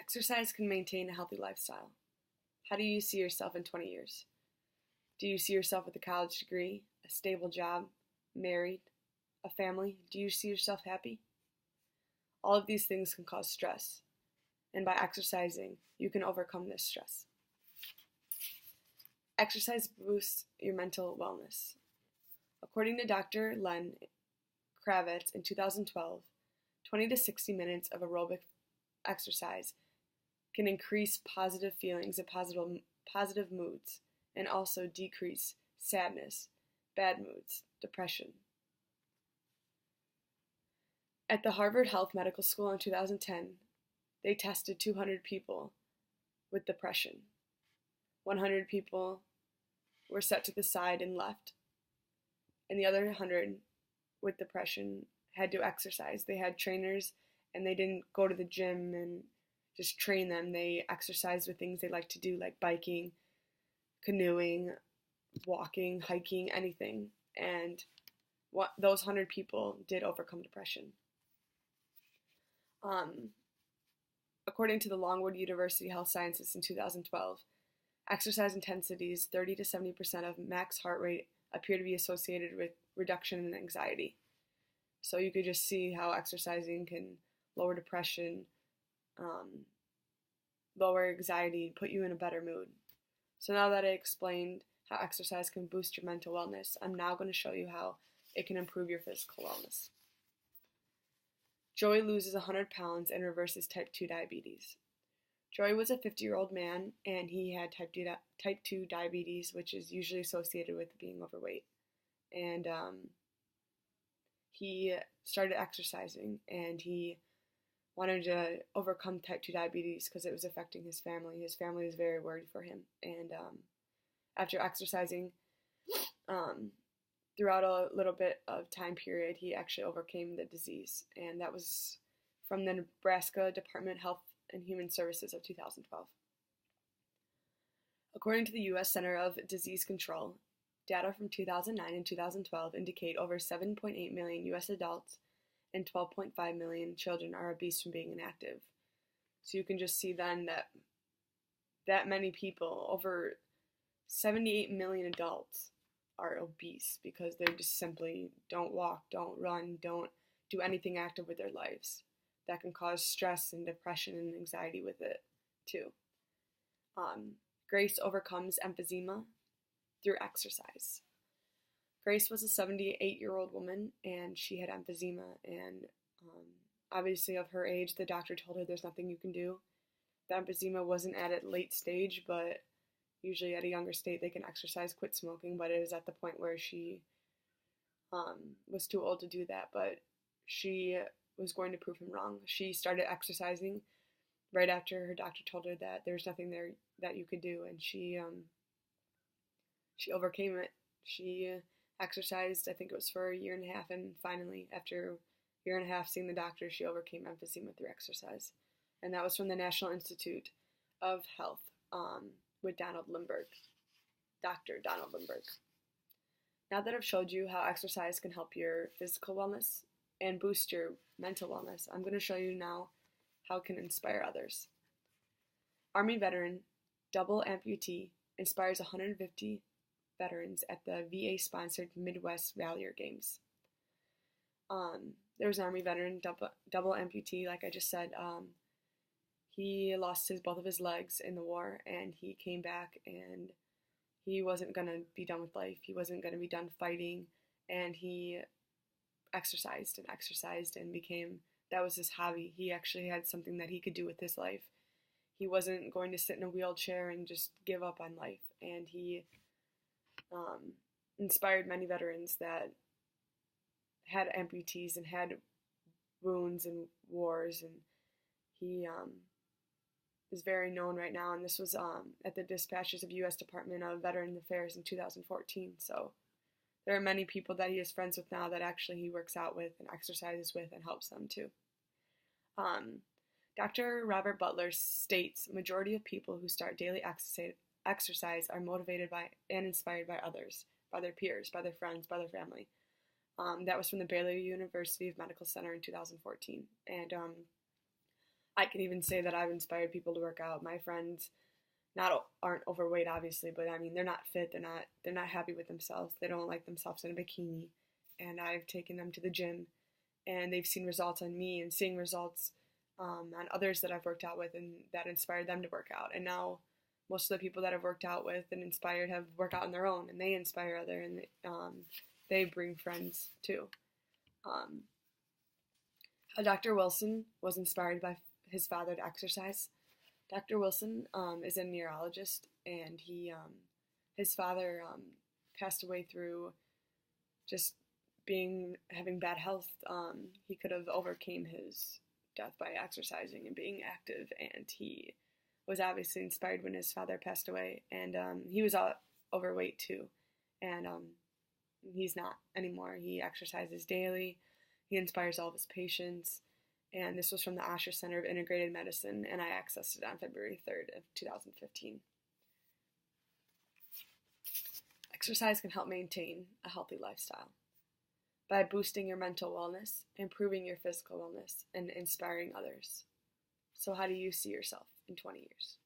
Exercise can maintain a healthy lifestyle. How do you see yourself in 20 years? Do you see yourself with a college degree, a stable job, married, a family? Do you see yourself happy? All of these things can cause stress, and by exercising, you can overcome this stress. Exercise boosts your mental wellness. According to Dr. Len Kravitz in 2012, 20 to 60 minutes of aerobic exercise can increase positive feelings and positive moods, and also decrease sadness, bad moods, depression. At the Harvard Health Medical School in 2010, they tested 200 people with depression. 100 people were set to the side and left, and the other 100 with depression had to exercise. They had trainers, and they didn't go to the gym and just train them. They exercised with things they like to do, like biking, canoeing, walking, hiking, anything. And those 100 people did overcome depression. According to the Longwood University Health Sciences in 2012, exercise intensities 30 to 70% of max heart rate appear to be associated with reduction in anxiety. So you could just see how exercising can lower depression, lower anxiety, put you in a better mood. So now that I explained how exercise can boost your mental wellness, I'm now going to show you how it can improve your physical wellness. Joey loses 100 pounds and reverses type 2 diabetes. Joey was a 50-year-old man, and he had type 2 diabetes, which is usually associated with being overweight. And he started exercising, and he wanted to overcome type 2 diabetes because it was affecting his family. His family was very worried for him. And after exercising, throughout a little bit of time period, he actually overcame the disease. And that was from the Nebraska Department of Health and Human Services of 2012. According to the U.S. Center of Disease Control, data from 2009 and 2012 indicate over 7.8 million U.S. adults and 12.5 million children are obese from being inactive. So you can just see then that many people, over 78 million adults, are obese because they just simply don't walk, don't run, don't do anything active with their lives. That can cause stress and depression and anxiety with it too. Grace overcomes emphysema through exercise. Grace was a 78-year-old woman, and she had emphysema, and obviously of her age, the doctor told her there's nothing you can do. The emphysema wasn't at a late stage, but usually at a younger stage they can exercise, quit smoking, but it was at the point where she was too old to do that, but she was going to prove him wrong. She started exercising right after her doctor told her that there's nothing there that you could do, and she overcame it. She exercised, I think it was for a year and a half, and finally, after a year and a half seeing the doctor, she overcame emphysema through exercise. And that was from the National Institute of Health with Donald Lindberg, Dr. Donald Lindberg. Now that I've showed you how exercise can help your physical wellness and boost your mental wellness, I'm going to show you now how it can inspire others. Army veteran, double amputee, inspires 150 veterans at the VA-sponsored Midwest Valier Games. There was an Army veteran, double amputee, like I just said. He lost both of his legs in the war, and he came back, and he wasn't going to be done with life. He wasn't going to be done fighting, and he exercised and became, that was his hobby. He actually had something that he could do with his life. He wasn't going to sit in a wheelchair and just give up on life, and he inspired many veterans that had amputees and had wounds and wars, and he is very known right now, and this was at the dispatches of U.S. Department of Veterans Affairs in 2014, so there are many people that he is friends with now that actually he works out with and exercises with and helps them too. Dr. Robert Butler states, majority of people who start daily exercise are motivated by and inspired by others, by their peers, by their friends, by their family. That was from the Baylor University of Medical Center in 2014. And I can even say that I've inspired people to work out. My friends aren't overweight, obviously, but I mean they're not fit. They're not happy with themselves. They don't like themselves in a bikini, and I've taken them to the gym, and they've seen results on me and seeing results on others that I've worked out with, and that inspired them to work out. And now most of the people that I've worked out with and inspired have worked out on their own, and they inspire other, and they bring friends too. Um, Dr. Wilson was inspired by his father to exercise. Dr. Wilson is a neurologist, and his father passed away through just having bad health. He could have overcame his death by exercising and being active, and he was obviously inspired when his father passed away, and he was overweight too, and he's not anymore. He exercises daily. He inspires all of his patients, and this was from the Osher Center of Integrated Medicine, and I accessed it on February 3rd of 2015. Exercise can help maintain a healthy lifestyle by boosting your mental wellness, improving your physical wellness, and inspiring others. So how do you see yourself in 20 years?